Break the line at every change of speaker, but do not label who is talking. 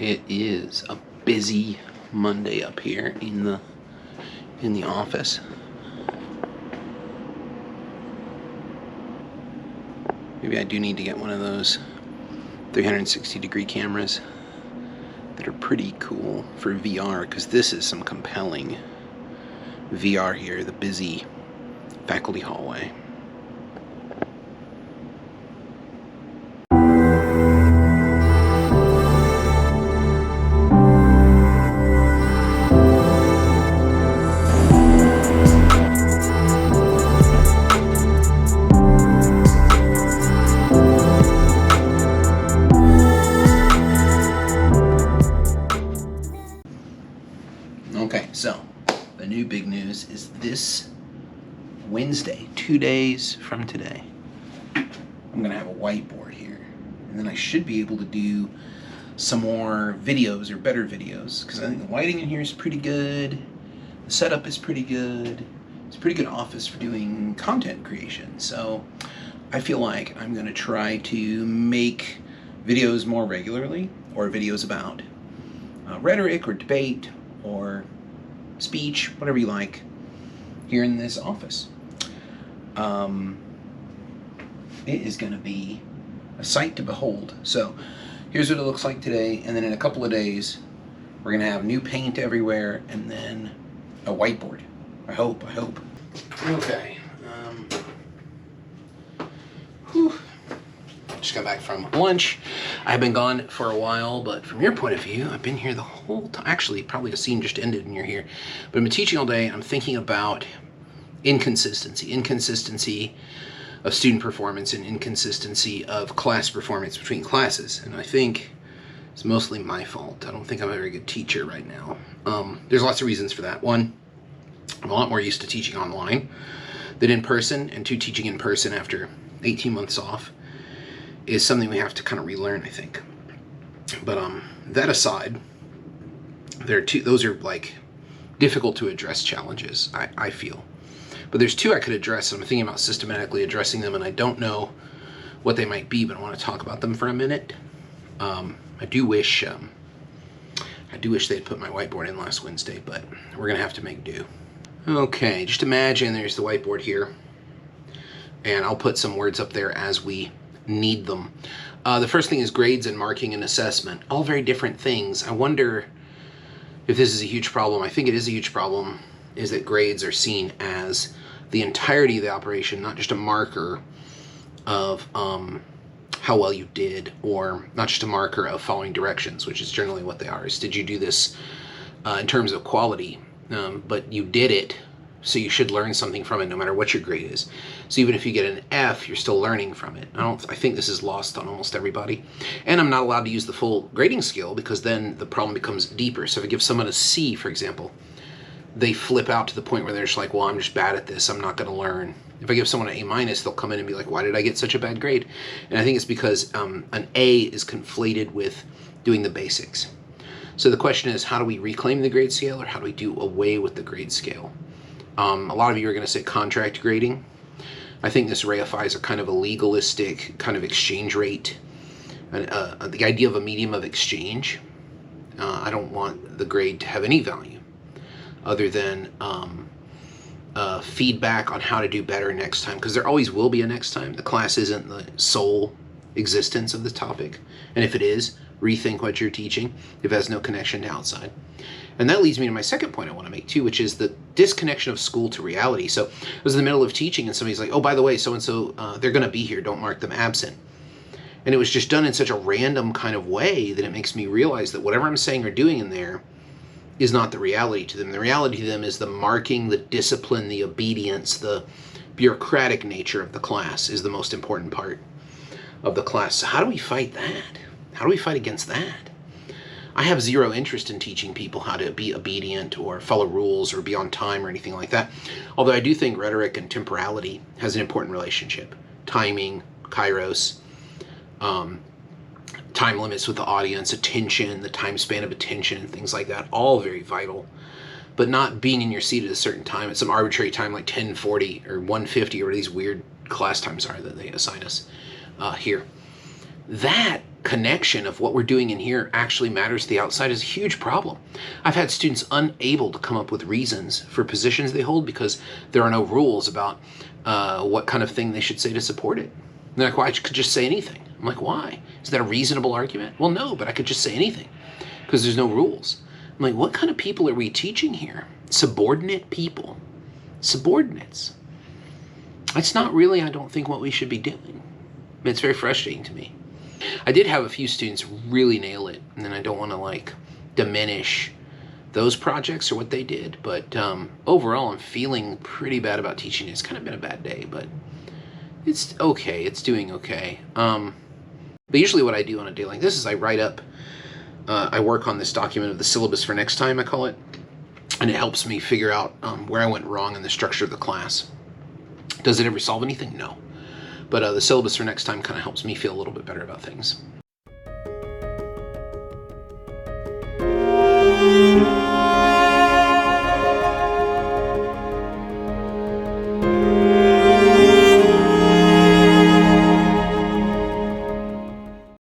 It is a busy Monday up here in the office. Maybe I do need to get one of those 360-degree cameras that are pretty cool for VR, because this is some compelling VR here, the busy faculty hallway. Okay, so the new big news is this Wednesday, 2 days from today, I'm gonna have a whiteboard here, and then I should be able to do some more videos, or better videos, because I think the lighting in here is pretty good, the setup is pretty good, it's a pretty good office for doing content creation. So I feel like I'm gonna try to make videos more regularly, or videos about rhetoric or debate or speech, whatever you like, here in this office. It is going to be a sight to behold. So here's what it looks like today, and then in a couple of days we're going to have new paint everywhere, and then a whiteboard. I hope. Okay. Just got back from lunch. I've been gone for a while, but from your point of view, I've been here the whole time. Actually, probably a scene just ended and you're here. But I've been teaching all day, and I'm thinking about inconsistency of student performance and inconsistency of class performance between classes. And I think it's mostly my fault. I don't think I'm a very good teacher right now. There's lots of reasons for that. One, I'm a lot more used to teaching online than in person, and two, teaching in person after 18 months off is something we have to kind of relearn, I think. But that aside, those are like difficult to address challenges, I feel. But there's two I could address, and I'm thinking about systematically addressing them, and I don't know what they might be, but I want to talk about them for a minute. I do wish they'd put my whiteboard in last Wednesday, but we're gonna have to make do. Okay, just imagine there's the whiteboard here, and I'll put some words up there as we need them. The first thing is grades and marking and assessment. All very different things. I wonder if this is a huge problem. I think it is a huge problem, is that grades are seen as the entirety of the operation, not just a marker of how well you did, or not just a marker of following directions, which is generally what they are. Is, did you do this in terms of quality? But you did it, so you should learn something from it no matter what your grade is. So even if you get an F, you're still learning from it. I think this is lost on almost everybody. And I'm not allowed to use the full grading scale, because then the problem becomes deeper. So if I give someone a C, for example, they flip out to the point where they're just like, well, I'm just bad at this, I'm not gonna learn. If I give someone an A-, they'll come in and be like, why did I get such a bad grade? And I think it's because an A is conflated with doing the basics. So the question is, how do we reclaim the grade scale, or how do we do away with the grade scale? A lot of you are going to say contract grading. I think this reifies a kind of a legalistic kind of exchange rate, the idea of a medium of exchange. I don't want the grade to have any value other than feedback on how to do better next time, because there always will be a next time. The class isn't the sole existence of the topic, and if it is, rethink what you're teaching if it has no connection to outside. And that leads me to my second point I want to make too, which is the disconnection of school to reality. So I was in the middle of teaching, and somebody's like, oh, by the way, so-and-so, they're going to be here, don't mark them absent. And it was just done in such a random kind of way that it makes me realize that whatever I'm saying or doing in there is not the reality to them. The reality to them is the marking, the discipline, the obedience, the bureaucratic nature of the class is the most important part of the class. So how do we fight that? How do we fight against that? I have zero interest in teaching people how to be obedient or follow rules or be on time or anything like that. Although I do think rhetoric and temporality has an important relationship. Timing, kairos, time limits with the audience, attention, the time span of attention, things like that, all very vital. But not being in your seat at a certain time, at some arbitrary time like 10:40 or 1:50 or these weird class times are that they assign us here. that connection of what we're doing in here actually matters to the outside is a huge problem. I've had students unable to come up with reasons for positions they hold because there are no rules about what kind of thing they should say to support it. And they're like, well, I could just say anything. I'm like, why? Is that a reasonable argument? Well, no, but I could just say anything because there's no rules. I'm like, what kind of people are we teaching here? Subordinate people. Subordinates. That's not really, I don't think, what we should be doing. It's very frustrating to me. I did have a few students really nail it, and then I don't want to like diminish those projects or what they did, but overall I'm feeling pretty bad about teaching. It's kind of been a bad day, but it's okay. It's doing okay. But usually what I do on a day like this is I write up, I work on this document of the syllabus for next time, I call it, and it helps me figure out where I went wrong in the structure of the class. Does it ever solve anything? No. But the syllabus for next time kind of helps me feel a little bit better about things.